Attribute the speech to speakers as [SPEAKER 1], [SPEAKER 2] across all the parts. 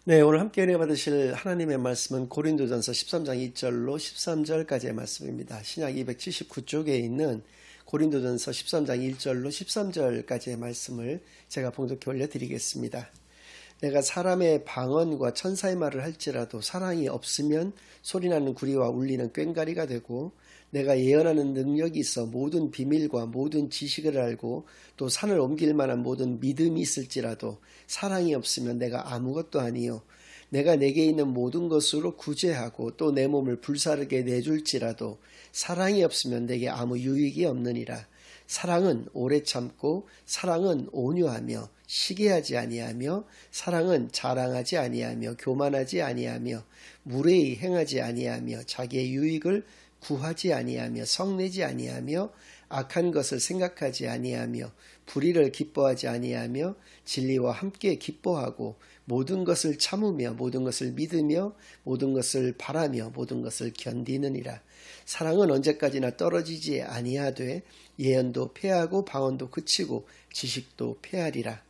[SPEAKER 1] 네, 오늘 함께 은혜 받으실 하나님의 말씀은 고린도전서 13장 2절로 13절까지의 말씀입니다. 신약 279쪽에 있는 고린도전서 13장 1절로 13절까지의 말씀을 제가 봉독해 올려드리겠습니다. 내가 사람의 방언과 천사의 말을 할지라도 사랑이 없으면 소리나는 구리와 울리는 꽹과리가 되고, 내가 예언하는 능력이 있어 모든 비밀과 모든 지식을 알고 또 산을 옮길 만한 모든 믿음이 있을지라도 사랑이 없으면 내가 아무것도 아니요, 내가 내게 있는 모든 것으로 구제하고 또 내 몸을 불사르게 내줄지라도 사랑이 없으면 내게 아무 유익이 없느니라. 사랑은 오래 참고 사랑은 온유하며 시기하지 아니하며 사랑은 자랑하지 아니하며 교만하지 아니하며 무례히 행하지 아니하며 자기의 유익을 구하지 아니하며 성내지 아니하며 악한 것을 생각하지 아니하며 불의를 기뻐하지 아니하며 진리와 함께 기뻐하고 모든 것을 참으며 모든 것을 믿으며 모든 것을 바라며 모든 것을 견디느니라. 사랑은 언제까지나 떨어지지 아니하되 예언도 패하고 방언도 그치고 지식도 패하리라.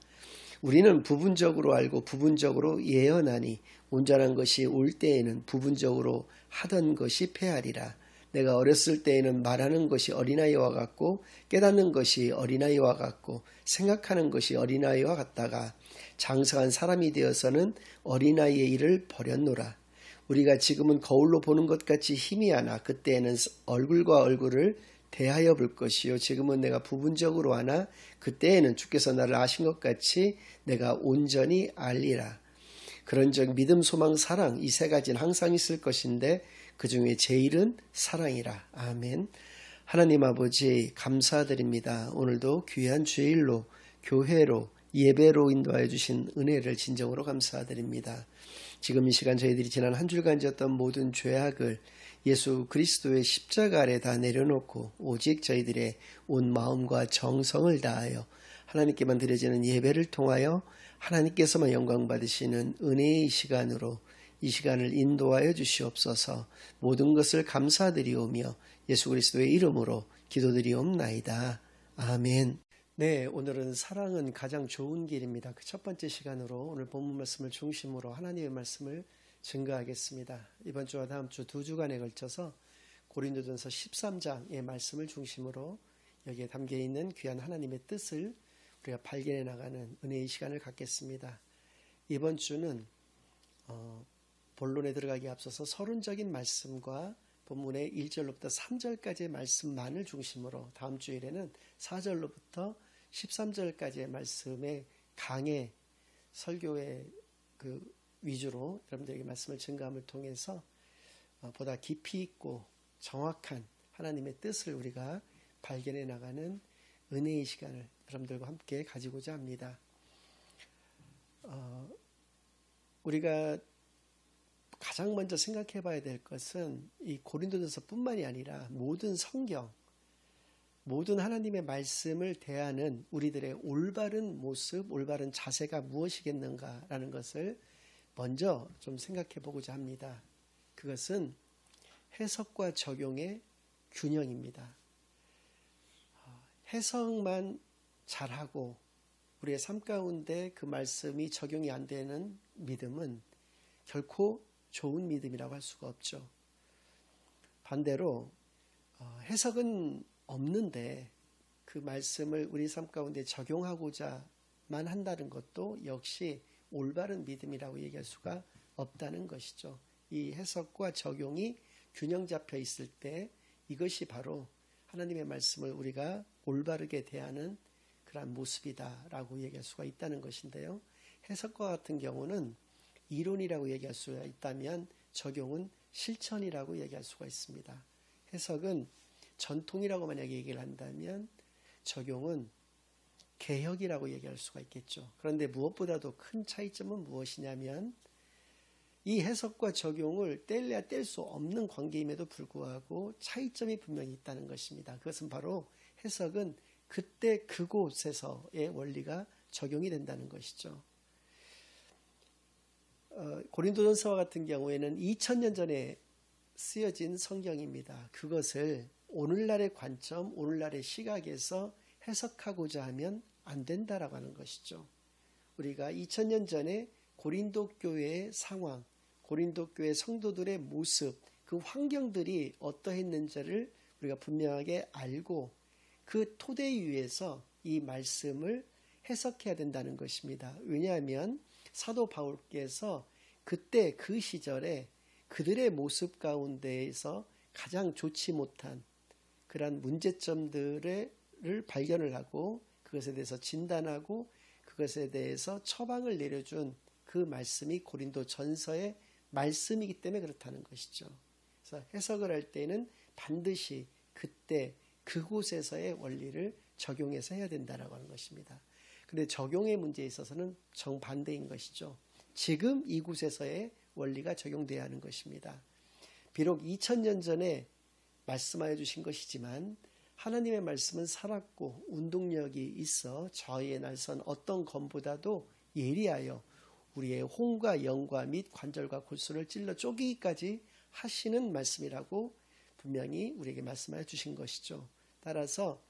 [SPEAKER 1] 우리는 부분적으로 알고 부분적으로 예언하니 온전한 것이 올 때에는 부분적으로 하던 것이 패하리라. 내가 어렸을 때에는 말하는 것이 어린아이와 같고 깨닫는 것이 어린아이와 같고 생각하는 것이 어린아이와 같다가 장성한 사람이 되어서는 어린아이의 일을 버렸노라. 우리가 지금은 거울로 보는 것 같이 희미하나 그때에는 얼굴과 얼굴을 대하여 볼 것이요, 지금은 내가 부분적으로 하나 그때에는 주께서 나를 아신 것 같이 내가 온전히 알리라. 그런즉 믿음, 소망, 사랑 이 세 가지는 항상 있을 것인데 그 중에 제일은 사랑이라. 아멘. 하나님 아버지 감사드립니다. 오늘도 귀한 주일로 교회로 예배로 인도하여 주신 은혜를 진정으로 감사드립니다. 지금 이 시간 저희들이 지난 한 주간 지었던 모든 죄악을 예수 그리스도의 십자가 아래 다 내려놓고 오직 저희들의 온 마음과 정성을 다하여 하나님께만 드려지는 예배를 통하여 하나님께서만 영광 받으시는 은혜의 시간으로 이 시간을 인도하여 주시옵소서. 모든 것을 감사드리오며 예수 그리스도의 이름으로 기도드리옵나이다. 아멘. 네, 오늘은 사랑은 가장 좋은 길입니다. 그 첫 번째 시간으로 오늘 본문 말씀을 중심으로 하나님의 말씀을 증거하겠습니다. 이번 주와 다음 주 두 주간에 걸쳐서 고린도전서 13장의 말씀을 중심으로 여기에 담겨있는 귀한 하나님의 뜻을 우리가 발견해 나가는 은혜의 시간을 갖겠습니다. 이번 주는 본론에 들어가기 앞서서 서론적인 말씀과 본문의 1절로부터 3절까지의 말씀만을 중심으로 다음 주일에는 4절로부터 13절까지의 말씀의 강해 설교의 그 위주로 여러분들에게 말씀을 증거함을 통해서 보다 깊이 있고 정확한 하나님의 뜻을 우리가 발견해 나가는 은혜의 시간을 여러분들과 함께 가지고자 합니다. 우리가 가장 먼저 생각해 봐야 될 것은 이 고린도전서 뿐만이 아니라 모든 성경, 모든 하나님의 말씀을 대하는 우리들의 올바른 모습, 올바른 자세가 무엇이겠는가라는 것을 먼저 좀 생각해 보고자 합니다. 그것은 해석과 적용의 균형입니다. 해석만 잘하고 우리의 삶 가운데 그 말씀이 적용이 안 되는 믿음은 결코 좋은 믿음이라고 할 수가 없죠. 반대로 해석은 없는데 그 말씀을 우리 삶 가운데 적용하고자만 한다는 것도 역시 올바른 믿음이라고 얘기할 수가 없다는 것이죠. 이 해석과 적용이 균형 잡혀 있을 때 이것이 바로 하나님의 말씀을 우리가 올바르게 대하는 그러한 모습이다라고 얘기할 수가 있다는 것인데요. 해석과 같은 경우는 이론이라고 얘기할 수가 있다면 적용은 실천이라고 얘기할 수가 있습니다. 해석은 전통이라고 만약에 얘기를 한다면 적용은 개혁이라고 얘기할 수가 있겠죠. 그런데 무엇보다도 큰 차이점은 무엇이냐면 이 해석과 적용을 뗄래야 뗄 수 없는 관계임에도 불구하고 차이점이 분명히 있다는 것입니다. 그것은 바로 해석은 그때 그곳에서의 원리가 적용이 된다는 것이죠. 고린도전서와 같은 경우에는 2000년 전에 쓰여진 성경입니다. 그것을 오늘날의 관점, 오늘날의 시각에서 해석하고자 하면 안 된다라고 하는 것이죠. 우리가 2000년 전에 고린도 교회의 상황, 고린도 교회 성도들의 모습, 그 환경들이 어떠했는지를 우리가 분명하게 알고 그 토대 위에서 이 말씀을 해석해야 된다는 것입니다. 왜냐하면 사도 바울께서 그때 그 시절에 그들의 모습 가운데에서 가장 좋지 못한 그러한 문제점들을 발견을 하고 그것에 대해서 진단하고 그것에 대해서 처방을 내려준 그 말씀이 고린도 전서의 말씀이기 때문에 그렇다는 것이죠. 그래서 해석을 할 때는 반드시 그때 그곳에서의 원리를 적용해서 해야 된다라고 하는 것입니다. 그런데 적용의 문제에 있어서는 정반대인 것이죠. 지금 이곳에서의 원리가 적용돼야 하는 것입니다. 비록 2000년 전에 말씀하여 주신 것이지만 하나님의 말씀은 살았고 운동력이 있어 저희의 날선 어떤 검보다도 예리하여 우리의 혼과 영과 및 관절과 골수를 찔러 쪼개기까지 하시는 말씀이라고 분명히 우리에게 말씀하여 주신 것이죠. 따라서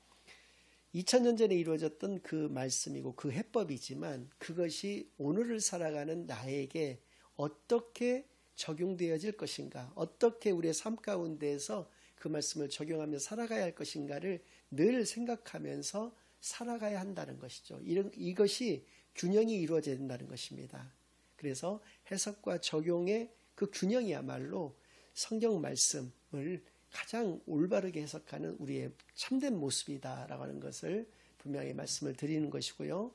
[SPEAKER 1] 2000년 전에 이루어졌던 그 말씀이고 그 해법이지만 그것이 오늘을 살아가는 나에게 어떻게 적용되어질 것인가, 어떻게 우리의 삶 가운데에서 그 말씀을 적용하며 살아가야 할 것인가를 늘 생각하면서 살아가야 한다는 것이죠. 이것이 균형이 이루어져야 된다는 것입니다. 그래서 해석과 적용의 그 균형이야말로 성경 말씀을 가장 올바르게 해석하는 우리의 참된 모습이다라고 하는 것을 분명히 말씀을 드리는 것이고요.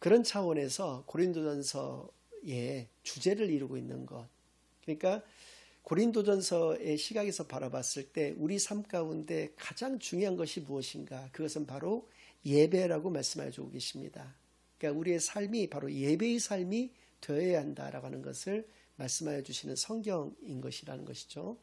[SPEAKER 1] 그런 차원에서 고린도전서의 주제를 이루고 있는 것, 그러니까 고린도전서의 시각에서 바라봤을 때 우리 삶 가운데 가장 중요한 것이 무엇인가? 그것은 바로 예배라고 말씀해 주고 계십니다. 그러니까 우리의 삶이 바로 예배의 삶이 되어야 한다라고 하는 것을 말씀하여 주시는 성경인 것이라는 것이죠.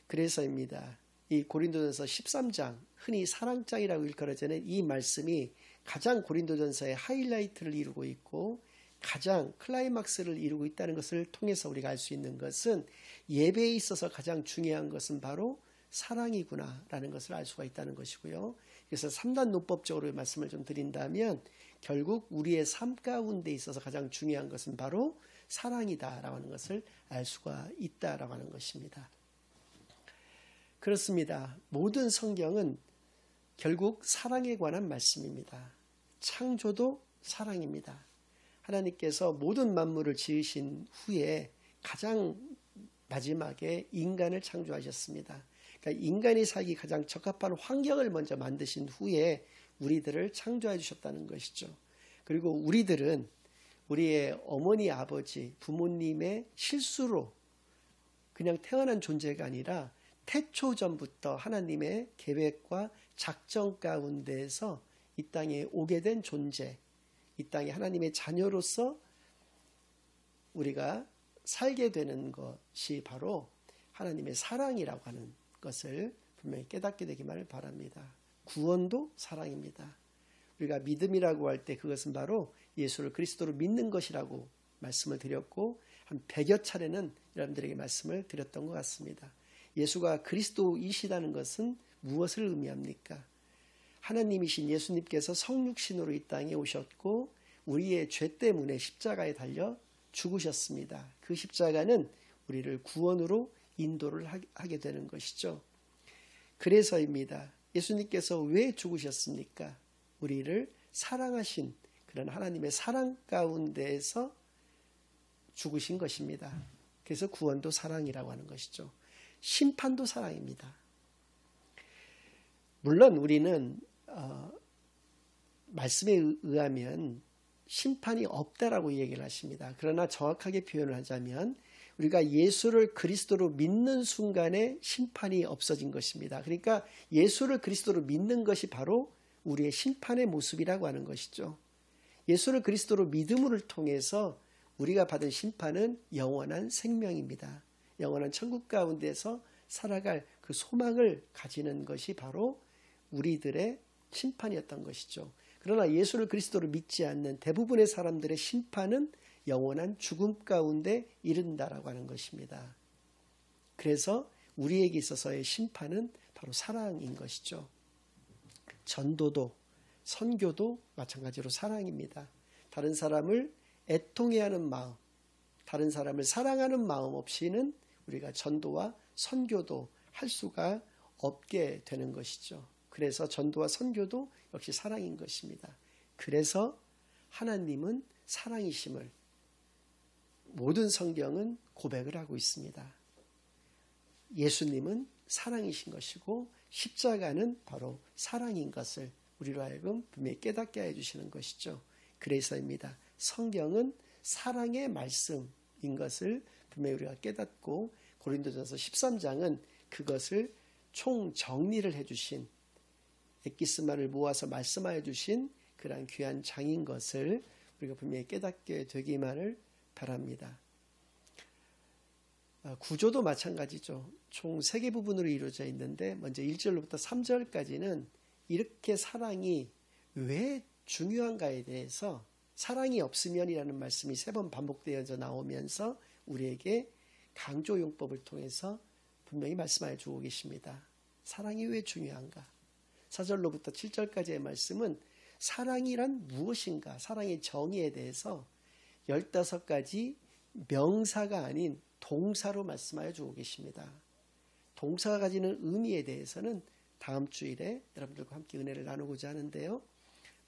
[SPEAKER 1] 그래서입니다. 이 고린도전서 13장, 흔히 사랑장이라고 일컬어지는 이 말씀이 가장 고린도전서의 하이라이트를 이루고 있고 가장 클라이막스를 이루고 있다는 것을 통해서 우리가 알 수 있는 것은 예배에 있어서 가장 중요한 것은 바로 사랑이구나라는 것을 알 수가 있다는 것이고요. 그래서 3단 노법적으로 말씀을 좀 드린다면 결국 우리의 삶 가운데 있어서 가장 중요한 것은 바로 사랑이다라고 하는 것을 알 수가 있다라고 하는 것입니다. 그렇습니다. 모든 성경은 결국 사랑에 관한 말씀입니다. 창조도 사랑입니다. 하나님께서 모든 만물을 지으신 후에 가장 마지막에 인간을 창조하셨습니다. 그러니까 인간이 살기 가장 적합한 환경을 먼저 만드신 후에 우리들을 창조해 주셨다는 것이죠. 그리고 우리들은 우리의 어머니, 아버지, 부모님의 실수로 그냥 태어난 존재가 아니라 태초 전부터 하나님의 계획과 작정 가운데에서 이 땅에 오게 된 존재, 이 땅에 하나님의 자녀로서 우리가 살게 되는 것이 바로 하나님의 사랑이라고 하는 것을 분명히 깨닫게 되기만을 바랍니다. 구원도 사랑입니다. 우리가 믿음이라고 할 때 그것은 바로 예수를 그리스도로 믿는 것이라고 말씀을 드렸고 한 100여 차례는 여러분들에게 말씀을 드렸던 것 같습니다. 예수가 그리스도이시다는 것은 무엇을 의미합니까? 하나님이신 예수님께서 성육신으로 이 땅에 오셨고 우리의 죄 때문에 십자가에 달려 죽으셨습니다. 그 십자가는 우리를 구원으로 인도를 하게 되는 것이죠. 그래서입니다. 예수님께서 왜 죽으셨습니까? 우리를 사랑하신 그런 하나님의 사랑 가운데에서 죽으신 것입니다. 그래서 구원도 사랑이라고 하는 것이죠. 심판도 사랑입니다. 물론 우리는 말씀에 의하면 심판이 없다라고 얘기를 하십니다. 그러나 정확하게 표현을 하자면 우리가 예수를 그리스도로 믿는 순간에 심판이 없어진 것입니다. 그러니까 예수를 그리스도로 믿는 것이 바로 우리의 심판의 모습이라고 하는 것이죠. 예수를 그리스도로 믿음을 통해서 우리가 받은 심판은 영원한 생명입니다. 영원한 천국 가운데서 살아갈 그 소망을 가지는 것이 바로 우리들의 심판이었던 것이죠. 그러나 예수를 그리스도로 믿지 않는 대부분의 사람들의 심판은 영원한 죽음 가운데 이른다라고 하는 것입니다. 그래서 우리에게 있어서의 심판은 바로 사랑인 것이죠. 전도도 선교도 마찬가지로 사랑입니다. 다른 사람을 애통해야 하는 마음, 다른 사람을 사랑하는 마음 없이는 우리가 전도와 선교도 할 수가 없게 되는 것이죠. 그래서 전도와 선교도 역시 사랑인 것입니다. 그래서 하나님은 사랑이심을 모든 성경은 고백을 하고 있습니다. 예수님은 사랑이신 것이고 십자가는 바로 사랑인 것을 우리로 하여금 분명히 깨닫게 해주시는 것이죠. 그래서입니다. 성경은 사랑의 말씀인 것을 분명히 우리가 깨닫고 고린도전서 13장은 그것을 총정리를 해주신 엑기스마를 모아서 말씀하여 주신 그러한 귀한 장인 것을 우리가 분명히 깨닫게 되기만을 바랍니다. 구조도 마찬가지죠. 총 3개 부분으로 이루어져 있는데 먼저 1절로부터 3절까지는 이렇게 사랑이 왜 중요한가에 대해서 사랑이 없으면이라는 말씀이 3번 반복되어져 나오면서 우리에게 강조용법을 통해서 분명히 말씀하여 주고 계십니다. 사랑이 왜 중요한가? 4절로부터 7절까지의 말씀은 사랑이란 무엇인가? 사랑의 정의에 대해서 15가지 명사가 아닌 동사로 말씀하여 주고 계십니다. 동사가 가지는 의미에 대해서는 다음 주일에 여러분들과 함께 은혜를 나누고자 하는데요.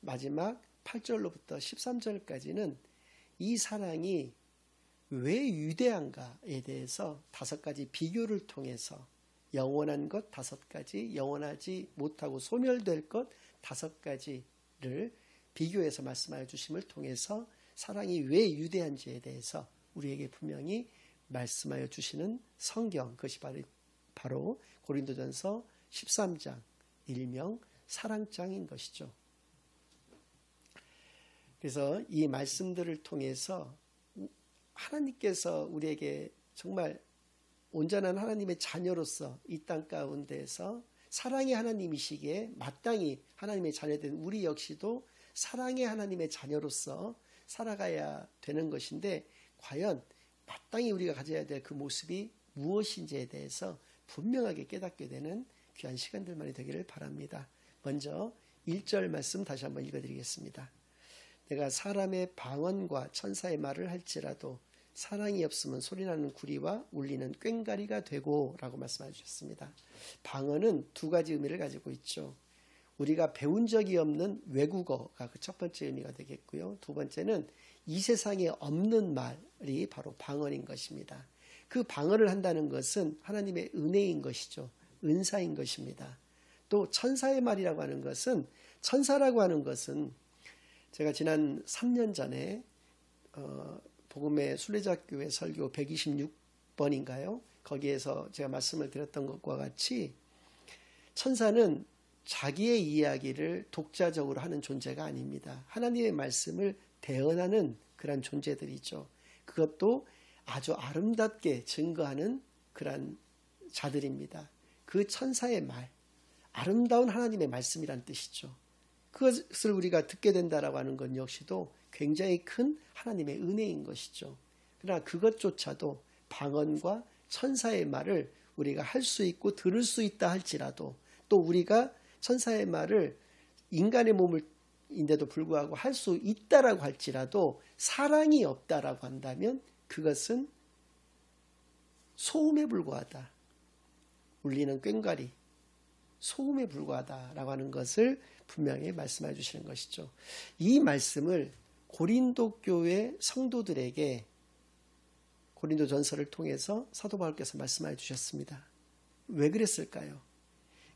[SPEAKER 1] 마지막 8절로부터 13절까지는 이 사랑이 왜 위대한가에 대해서 5가지 비교를 통해서 영원한 것 5가지, 영원하지 못하고 소멸될 것 5가지를 비교해서 말씀하여 주심을 통해서 사랑이 왜 위대한지에 대해서 우리에게 분명히 말씀하여 주시는 성경, 그것이 바로 고린도전서 13장, 일명 사랑장인 것이죠. 그래서 이 말씀들을 통해서 하나님께서 우리에게 정말 온전한 하나님의 자녀로서 이 땅 가운데서 사랑의 하나님이시기에 마땅히 하나님의 자녀된 우리 역시도 사랑의 하나님의 자녀로서 살아가야 되는 것인데 과연 마땅히 우리가 가져야 될 그 모습이 무엇인지에 대해서 분명하게 깨닫게 되는 귀한 시간들만이 되기를 바랍니다. 먼저 1절 말씀 다시 한번 읽어드리겠습니다. 내가 사람의 방언과 천사의 말을 할지라도 사랑이 없으면 소리나는 구리와 울리는 꽹과리가 되고 라고 말씀해 주셨습니다. 방언은 2가지 의미를 가지고 있죠. 우리가 배운 적이 없는 외국어가 그 첫 번째 의미가 되겠고요. 2번째는 이 세상에 없는 말이 바로 방언인 것입니다. 그 방언을 한다는 것은 하나님의 은혜인 것이죠. 은사인 것입니다. 또 천사의 말이라고 하는 것은, 천사라고 하는 것은 제가 지난 3년 전에 복음의 순례자교회 설교 126번인가요? 거기에서 제가 말씀을 드렸던 것과 같이 천사는 자기의 이야기를 독자적으로 하는 존재가 아닙니다. 하나님의 말씀을 대언하는 그런 존재들이죠. 그것도 아주 아름답게 증거하는 그런 자들입니다. 그 천사의 말, 아름다운 하나님의 말씀이란 뜻이죠. 그것을 우리가 듣게 된다라고 하는 것 역시도 굉장히 큰 하나님의 은혜인 것이죠. 그러나 그것조차도 방언과 천사의 말을 우리가 할 수 있고 들을 수 있다 할지라도 또 우리가 천사의 말을 인간의 몸인데도 불구하고 할 수 있다라고 할지라도 사랑이 없다라고 한다면 그것은 소음에 불과하다. 울리는 꽹과리, 소음에 불과하다라고 하는 것을 분명히 말씀해 주시는 것이죠. 이 말씀을 고린도 교회 성도들에게 고린도 전서를 통해서 사도 바울께서 말씀해 주셨습니다. 왜 그랬을까요?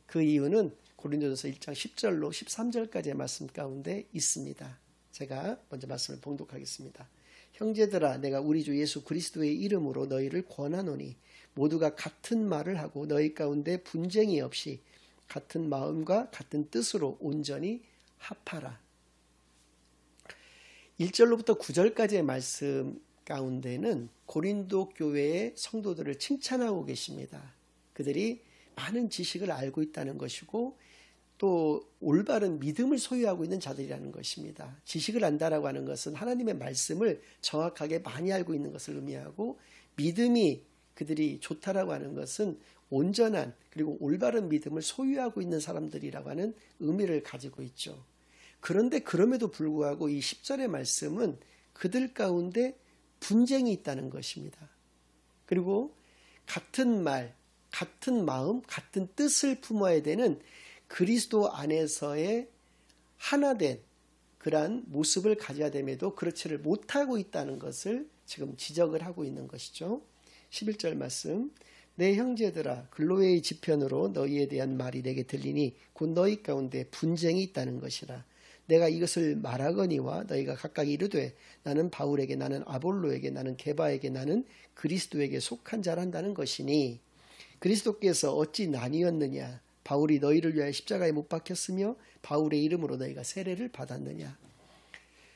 [SPEAKER 1] 그 이유는 고린도전서 1장 10절로 13절까지의 말씀 가운데 있습니다. 제가 먼저 말씀을 봉독하겠습니다. 형제들아, 내가 우리 주 예수 그리스도의 이름으로 너희를 권하노니 모두가 같은 말을 하고 너희 가운데 분쟁이 없이 같은 마음과 같은 뜻으로 온전히 합하라. 1절로부터 9절까지의 말씀 가운데는 고린도 교회의 성도들을 칭찬하고 계십니다. 그들이 많은 지식을 알고 있다는 것이고 또 올바른 믿음을 소유하고 있는 자들이라는 것입니다. 지식을 안다라고 하는 것은 하나님의 말씀을 정확하게 많이 알고 있는 것을 의미하고 믿음이 그들이 좋다라고 하는 것은 온전한 그리고 올바른 믿음을 소유하고 있는 사람들이라고 하는 의미를 가지고 있죠. 그런데 그럼에도 불구하고 이 10절의 말씀은 그들 가운데 분쟁이 있다는 것입니다. 그리고 같은 말, 같은 마음, 같은 뜻을 품어야 되는 그리스도 안에서의 하나된 그러한 모습을 가져야 됨에도 그렇지를 못하고 있다는 것을 지금 지적을 하고 있는 것이죠. 11절 말씀, 내 형제들아 글로웨의 지편으로 너희에 대한 말이 내게 들리니 곧 너희 가운데 분쟁이 있다는 것이라. 내가 이것을 말하거니와 너희가 각각 이르되 나는 바울에게, 나는 아볼로에게, 나는 게바에게, 나는 그리스도에게 속한 자란다는 것이니 그리스도께서 어찌 나뉘었느냐. 바울이 너희를 위하여 십자가에 못 박혔으며 바울의 이름으로 너희가 세례를 받았느냐.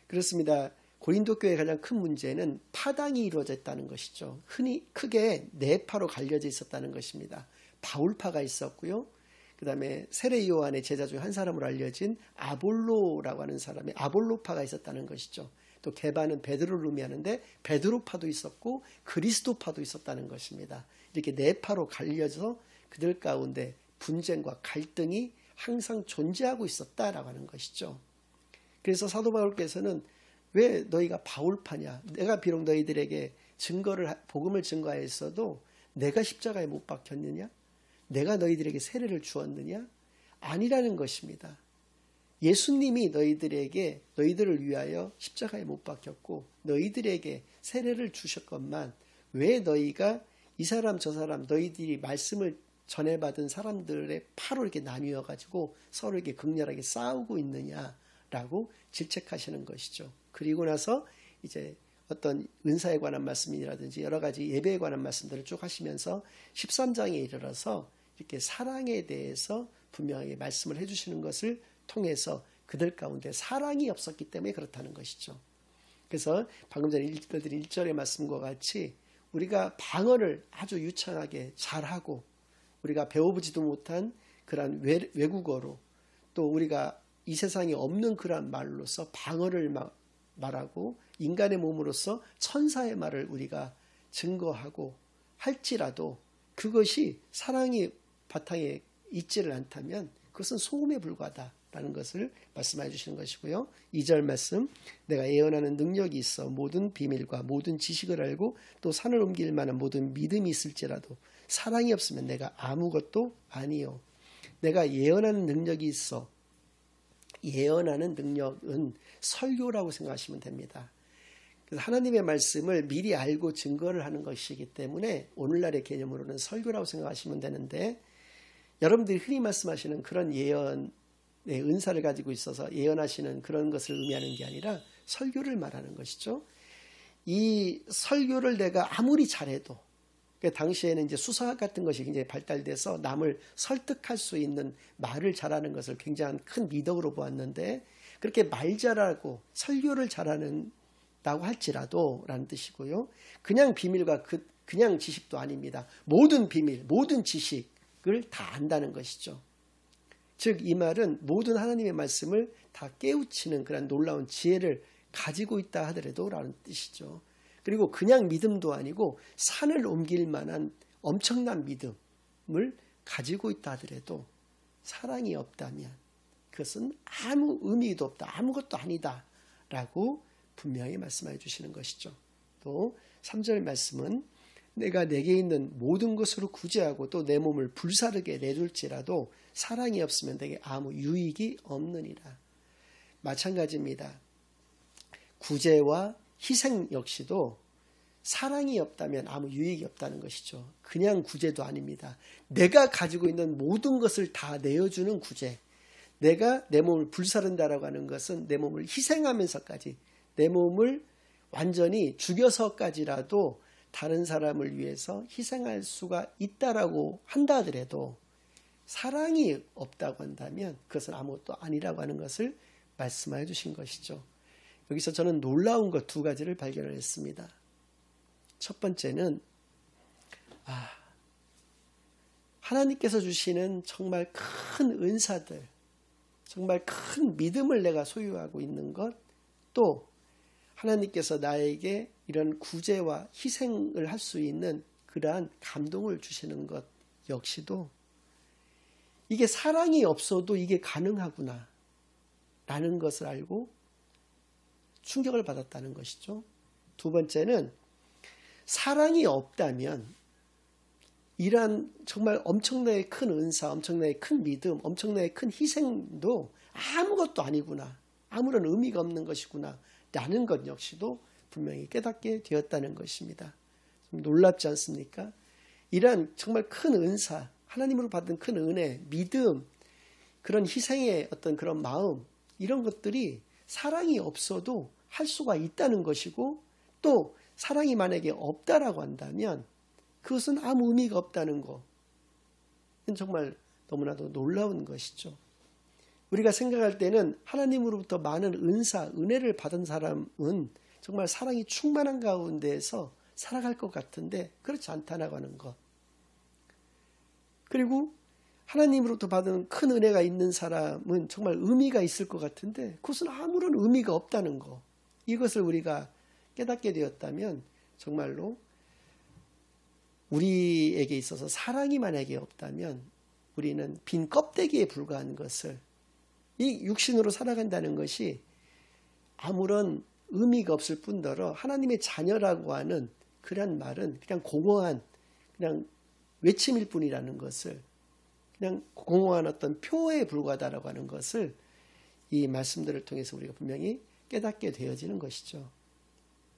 [SPEAKER 1] 그렇습니다. 고린도 교회의 가장 큰 문제는 파당이 이루어졌다는 것이죠. 흔히 크게 네 파로 갈려져 있었다는 것입니다. 바울파가 있었고요. 그 다음에 세례 요한의 제자 중 한 사람으로 알려진 아볼로라고 하는 사람의 아볼로파가 있었다는 것이죠. 또 게바는 베드로를 의미하는데 베드로파도 있었고 그리스도파도 있었다는 것입니다. 이렇게 네 파로 갈려서 그들 가운데 분쟁과 갈등이 항상 존재하고 있었다라고 하는 것이죠. 그래서 사도 바울께서는 왜 너희가 바울파냐? 내가 비록 너희들에게 복음을 증거하였어도 내가 십자가에 못 박혔느냐? 내가 너희들에게 세례를 주었느냐? 아니라는 것입니다. 예수님이 너희들을 위하여 십자가에 못 박혔고 너희들에게 세례를 주셨건만 왜 너희가 이 사람 저 사람 너희들이 말씀을 전해받은 사람들의 파로 이렇게 나뉘어 가지고 서로 이렇게 극렬하게 싸우고 있느냐라고 질책하시는 것이죠. 그리고 나서 이제 어떤 은사에 관한 말씀이라든지 여러 가지 예배에 관한 말씀들을 쭉 하시면서 13장에 이르러서 이렇게 사랑에 대해서 분명하게 말씀을 해주시는 것을 통해서 그들 가운데 사랑이 없었기 때문에 그렇다는 것이죠. 그래서 방금 전에 읽어드린 1절의 말씀과 같이 우리가 방언을 아주 유창하게 잘하고 우리가 배워보지도 못한 그러한 외국어로 또 우리가 이 세상에 없는 그러한 말로서 방언을 말하고 인간의 몸으로서 천사의 말을 우리가 증거하고 할지라도 그것이 사랑이 바탕에 있지를 않다면 그것은 소음에 불과하다라는 것을 말씀해 주시는 것이고요. 2절 말씀, 내가 예언하는 능력이 있어 모든 비밀과 모든 지식을 알고 또 산을 옮길 만한 모든 믿음이 있을지라도 사랑이 없으면 내가 아무것도 아니요. 내가 예언하는 능력이 있어. 예언하는 능력은 설교라고 생각하시면 됩니다. 그래서 하나님의 말씀을 미리 알고 증거를 하는 것이기 때문에 오늘날의 개념으로는 설교라고 생각하시면 되는데 여러분들이 흔히 말씀하시는 그런 예언의 은사를 가지고 있어서 예언하시는 그런 것을 의미하는 게 아니라 설교를 말하는 것이죠. 이 설교를 내가 아무리 잘해도 당시에는 이제 수사학 같은 것이 굉장히 발달돼서 남을 설득할 수 있는 말을 잘하는 것을 굉장한 큰 미덕으로 보았는데 그렇게 말 잘하고 설교를 잘하는다고 할지라도 라는 뜻이고요. 그냥 비밀과 그냥 지식도 아닙니다. 모든 비밀, 모든 지식을 다 안다는 것이죠. 즉 이 말은 모든 하나님의 말씀을 다 깨우치는 그런 놀라운 지혜를 가지고 있다 하더라도 라는 뜻이죠. 그리고 그냥 믿음도 아니고 산을 옮길 만한 엄청난 믿음을 가지고 있다 하더라도 사랑이 없다면 그것은 아무 의미도 없다. 아무것도 아니다. 라고 분명히 말씀해 주시는 것이죠. 또 3절 말씀은 내가 내게 있는 모든 것으로 구제하고 또 내 몸을 불사르게 내줄지라도 사랑이 없으면 내게 아무 유익이 없느니라. 마찬가지입니다. 구제와 희생 역시도 사랑이 없다면 아무 유익이 없다는 것이죠. 그냥 구제도 아닙니다. 내가 가지고 있는 모든 것을 다 내어주는 구제. 내가 내 몸을 불사른다라고 하는 것은 내 몸을 희생하면서까지 내 몸을 완전히 죽여서까지라도 다른 사람을 위해서 희생할 수가 있다라고 한다 하더라도 사랑이 없다고 한다면 그것은 아무것도 아니라고 하는 것을 말씀해 주신 것이죠. 여기서 저는 놀라운 것 두 가지를 발견을 했습니다. 첫 번째는 하나님께서 주시는 정말 큰 은사들, 정말 큰 믿음을 내가 소유하고 있는 것, 또 하나님께서 나에게 이런 구제와 희생을 할 수 있는 그러한 감동을 주시는 것 역시도 이게 사랑이 없어도 이게 가능하구나 라는 것을 알고 충격을 받았다는 것이죠. 두 번째는 사랑이 없다면 이러한 정말 엄청나게 큰 은사, 엄청나게 큰 믿음, 엄청나게 큰 희생도 아무것도 아니구나. 아무런 의미가 없는 것이구나. 라는 것 역시도 분명히 깨닫게 되었다는 것입니다. 좀 놀랍지 않습니까? 이러한 정말 큰 은사, 하나님으로 받은 큰 은혜, 믿음, 그런 희생의 어떤 그런 마음, 이런 것들이 사랑이 없어도 할 수가 있다는 것이고, 또 사랑이 만약에 없다라고 한다면 그것은 아무 의미가 없다는 것. 이건 정말 너무나도 놀라운 것이죠. 우리가 생각할 때는 하나님으로부터 많은 은사, 은혜를 받은 사람은 정말 사랑이 충만한 가운데에서 살아갈 것 같은데 그렇지 않다라고 하는 것. 그리고 하나님으로부터 받은 큰 은혜가 있는 사람은 정말 의미가 있을 것 같은데 그것은 아무런 의미가 없다는 것. 이것을 우리가 깨닫게 되었다면 정말로 우리에게 있어서 사랑이 만약에 없다면 우리는 빈 껍데기에 불과한 것을, 이 육신으로 살아간다는 것이 아무런 의미가 없을 뿐더러 하나님의 자녀라고 하는 그런 말은 그냥 공허한 그냥 외침일 뿐이라는 것을, 그냥 공허한 어떤 표에 불과하다라고 하는 것을 이 말씀들을 통해서 우리가 분명히 깨닫게 되어지는 것이죠.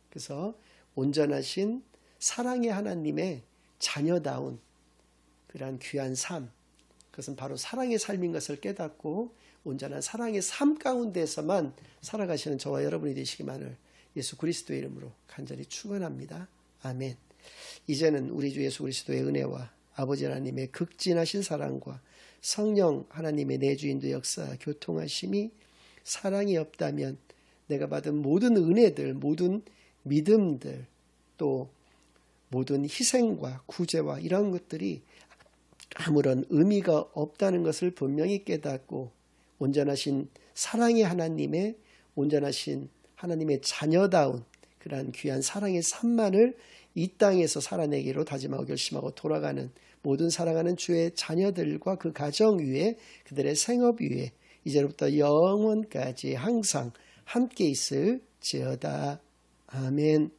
[SPEAKER 1] 그래서 온전하신 사랑의 하나님의 자녀다운 그러한 귀한 삶, 그것은 바로 사랑의 삶인 것을 깨닫고 온전한 사랑의 삶 가운데서만 살아가시는 저와 여러분이 되시기만을 예수 그리스도의 이름으로 간절히 축원합니다. 아멘. 이제는 우리 주 예수 그리스도의 은혜와 아버지 하나님의 극진하신 사랑과 성령 하나님의 내주인도 역사 교통하심이 사랑이 없다면 내가 받은 모든 은혜들, 모든 믿음들, 또 모든 희생과 구제와 이런 것들이 아무런 의미가 없다는 것을 분명히 깨닫고 온전하신 사랑의 하나님의 온전하신 하나님의 자녀다운 그러한 귀한 사랑의 삶만을 이 땅에서 살아내기로 다짐하고 결심하고 돌아가는 모든 사랑하는 주의 자녀들과 그 가정 위에 그들의 생업 위에 이제로부터 영원까지 항상 함께 있을지어다. 아멘.